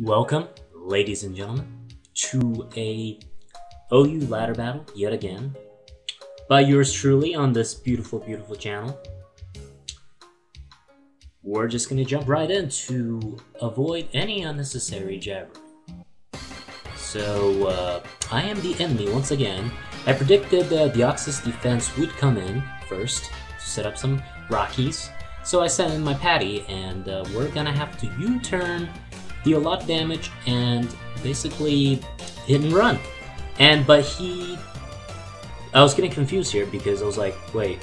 Welcome, ladies and gentlemen, to a OU ladder battle yet again by yours truly on this beautiful channel. We're just gonna jump right in to avoid any unnecessary jabbering. So, I am the enemy once again. I predicted the Oxus defense would come in first to set up some Rockies. So I sent in my Patty, and we're gonna have to U-turn, deal a lot of damage, and basically hit and run. But I was getting confused here because I was like, wait,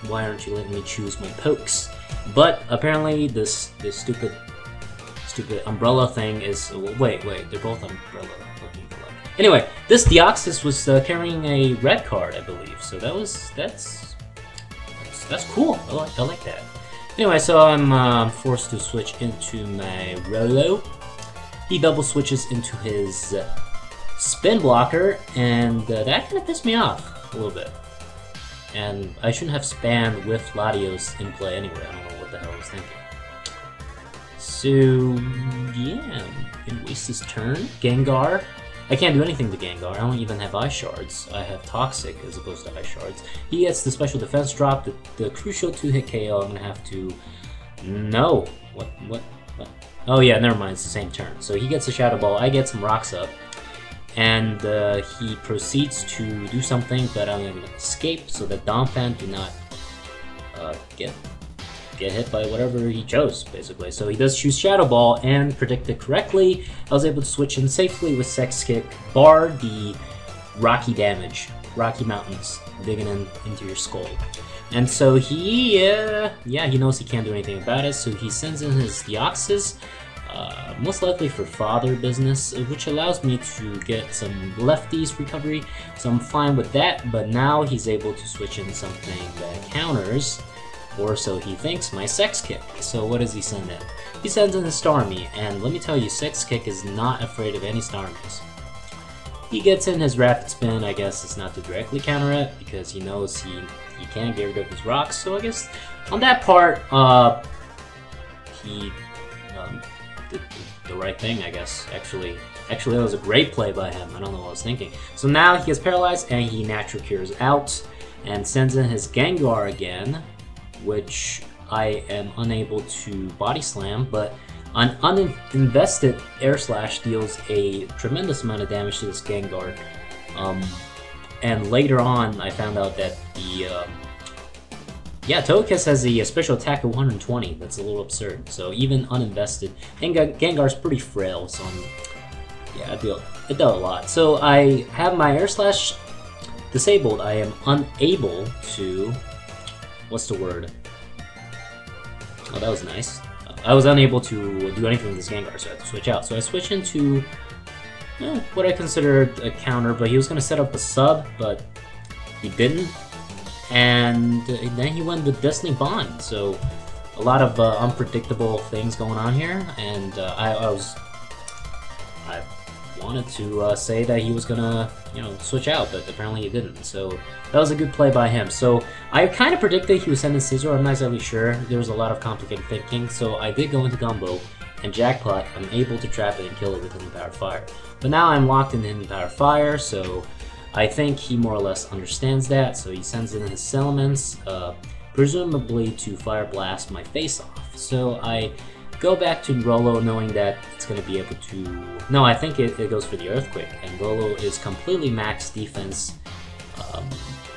why aren't you letting me choose my pokes? But apparently this stupid umbrella thing is, wait, they're both umbrella looking alike. Anyway, this Deoxys was carrying a red card, I believe, so that's cool. I like that. Anyway, so I'm forced to switch into my Rolo. He double switches into his spin blocker, and that kind of pissed me off a little bit. And I shouldn't have spammed with Latios in play anyway. I don't know what the hell I was thinking. So yeah, gonna waste his turn. Gengar. I can't do anything to Gengar. I don't even have Ice Shards. I have Toxic as opposed to Ice Shards. He gets the special defense drop, the crucial 2-hit KO. I'm gonna have to... No! What? Oh yeah, never mind, it's the same turn. So he gets a Shadow Ball, I get some Rocks up, and he proceeds to do something, but I'm gonna escape so that Donphan do not get hit by whatever he chose, basically. So he does choose Shadow Ball and predicted correctly. I was able to switch in safely with Sex Kick, bar the Rocky damage, Rocky Mountains digging into your skull. And so he knows he can't do anything about it, so he sends in his Deoxys, most likely for father business, which allows me to get some lefties recovery, so I'm fine with that. But now he's able to switch in something that counters, or so he thinks, my Sex Kick. So what does he send in? He sends in a Starmie, and let me tell you, Sex Kick is not afraid of any Starmies. He gets in his Rapid Spin. I guess it's not to directly counter it, because he knows he can't get rid of his rocks. So I guess on that part, he did the right thing, I guess. Actually, that was a great play by him. I don't know what I was thinking. So now he gets paralyzed, and he Natural Cures out, and sends in his Gengar again, which I am unable to Body Slam, but an uninvested Air Slash deals a tremendous amount of damage to this Gengar. And later on, I found out that the Togekiss has a special attack of 120. That's a little absurd. So even uninvested, and Gengar's pretty frail. So it dealt a lot. So I have my Air Slash disabled. I am unable to. What's the word? Oh, that was nice. I was unable to do anything with this Gengar, so I had to switch out. So I switched into what I considered a counter, but he was going to set up a sub, but he didn't. And then he went with Destiny Bond, so a lot of unpredictable things going on here, and I wanted to say that he was gonna, switch out, but apparently he didn't. So that was a good play by him. So I kind of predicted he was sending Scizor. I'm not exactly sure. There was a lot of complicated thinking. So I did go into Gumbo, and Jackpot, I'm able to trap it and kill it with Hidden Power Fire. But now I'm locked in Hidden Power Fire, so I think he more or less understands that. So he sends in his Salamence, presumably to Fire Blast my face off. So I go back to Rolo knowing that it's going to be able to... No, I think it goes for the Earthquake, and Rolo is completely max defense.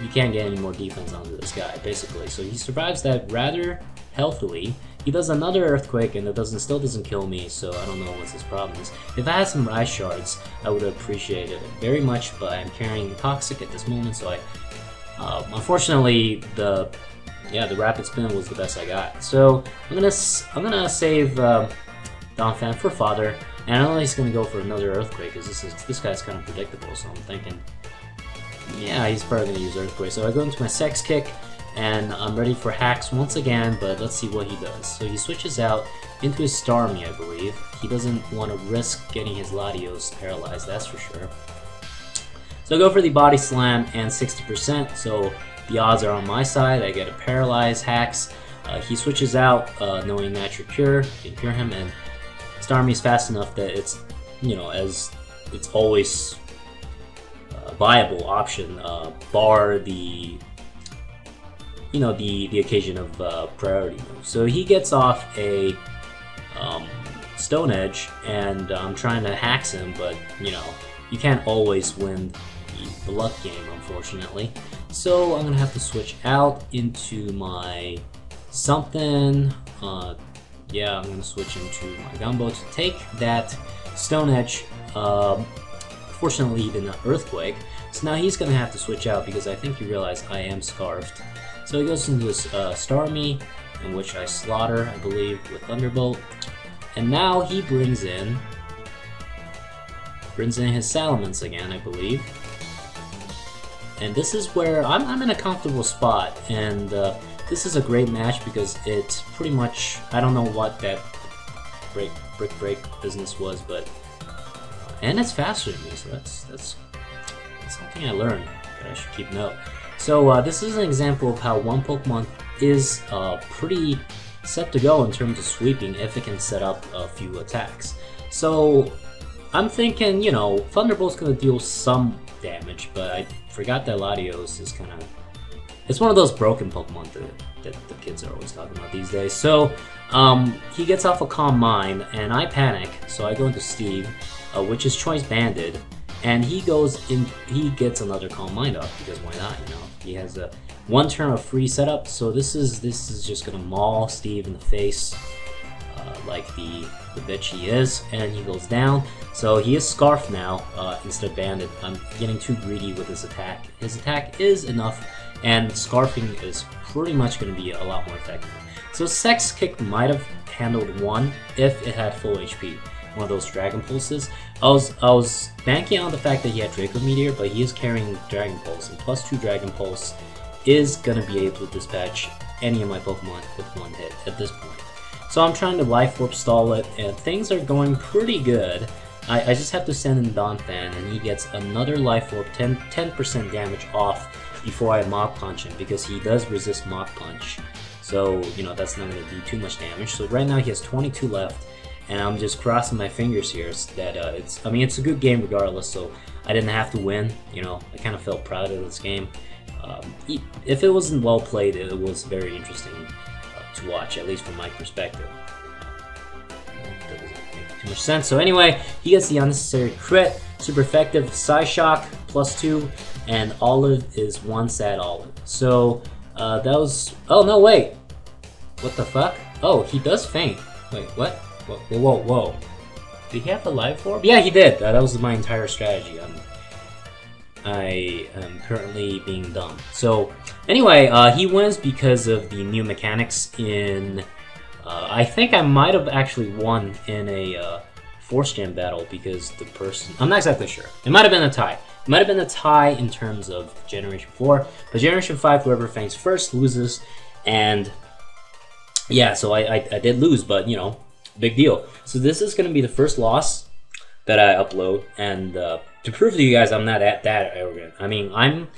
You can't get any more defense onto this guy, basically. So he survives that rather healthily. He does another Earthquake, and it still doesn't kill me, so I don't know what his problem is. If I had some Ice Shards, I would have appreciated it very much, but I'm carrying Toxic at this moment, so unfortunately, the Rapid Spin was the best I got. So I'm gonna save Donphan for father, and I know he's gonna go for another Earthquake because this guy's kind of predictable. So I'm thinking, yeah, he's probably gonna use Earthquake. So I go into my Sex Kick, and I'm ready for hacks once again. But let's see what he does. So he switches out into his Starmie, I believe. He doesn't want to risk getting his Latios paralyzed, that's for sure. So I go for the Body Slam and 60%. So the odds are on my side. I get a Paralyze hacks. He switches out, knowing Natural Cure, can cure him, and Starmie is fast enough that it's, you know, as it's always a viable option, bar the, you know, the occasion of priority move. So he gets off a Stone Edge, and I'm trying to hacks him, but you know, you can't always win the luck game, unfortunately. So I'm gonna have to switch out into my something. Yeah, I'm gonna switch into my Gumbo to take that Stone Edge. Fortunately, he didn't Earthquake. So now he's gonna have to switch out because I think you realize I am Scarfed. So he goes into this Starmie, in which I slaughter, I believe, with Thunderbolt. And now he brings in his Salamence again, I believe. And this is where I'm in a comfortable spot, and this is a great match because it's pretty much, I don't know what that brick break business was, but and it's faster than me, so that's something I learned that I should keep note. So this is an example of how one Pokemon is pretty set to go in terms of sweeping if it can set up a few attacks. So I'm thinking, you know, Thunderbolt's gonna deal some damage, but I forgot that Latios is kind of, it's one of those broken Pokemon that the kids are always talking about these days. So he gets off a Calm Mind, and I panic, so I go into Steve, which is Choice Banded, and he goes in. He gets another Calm Mind off because why not? You know, he has a one turn of free setup, so this is just gonna maul Steve in the face like the bitch he is, and he goes down. So he is Scarfed now instead of Banded. I'm getting too greedy with his attack. His attack is enough, and Scarfing is pretty much going to be a lot more effective. So Sex Kick might have handled one if it had full HP. One of those Dragon Pulses. I was banking on the fact that he had Draco Meteor, but he is carrying Dragon Pulse, and +2 Dragon Pulse is going to be able to dispatch any of my Pokemon with one hit at this point. So I'm trying to Life Orb stall it, and things are going pretty good. I just have to send in Donphan, and he gets another Life Orb, 10% damage off before I Mach Punch him, because he does resist Mach Punch. So, you know, that's not going to do too much damage. So right now he has 22 left, and I'm just crossing my fingers here that it's a good game regardless, so I didn't have to win. You know, I kind of felt proud of this game. If it wasn't well played, it was very interesting to watch, at least from my perspective. That doesn't make too much sense. So anyway, he gets the unnecessary crit, super effective, Psyshock, +2, and Olive is one sad Olive. So that was, oh no, wait, what the fuck? Oh, he does faint. Wait, what? Whoa. Did he have the Life Orb? Yeah, he did. That was my entire strategy. I am currently being dumb. So anyway, he wins because of the new mechanics in, I think I might have actually won in a Force Jam battle because the person, I'm not exactly sure. It might have been a tie. It might have been a tie in terms of Generation 4, but Generation 5, whoever faints first loses, and yeah, so I did lose, but you know, big deal. So this is going to be the first loss that I upload, and to prove to you guys I'm not that arrogant. I mean, I'm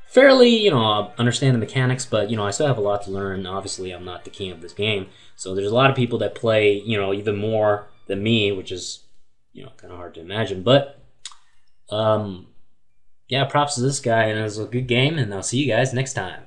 fairly, you know, understand the mechanics, but, you know, I still have a lot to learn. Obviously, I'm not the king of this game, so there's a lot of people that play, you know, even more than me, which is, you know, kind of hard to imagine, but, yeah, props to this guy, and it was a good game, and I'll see you guys next time.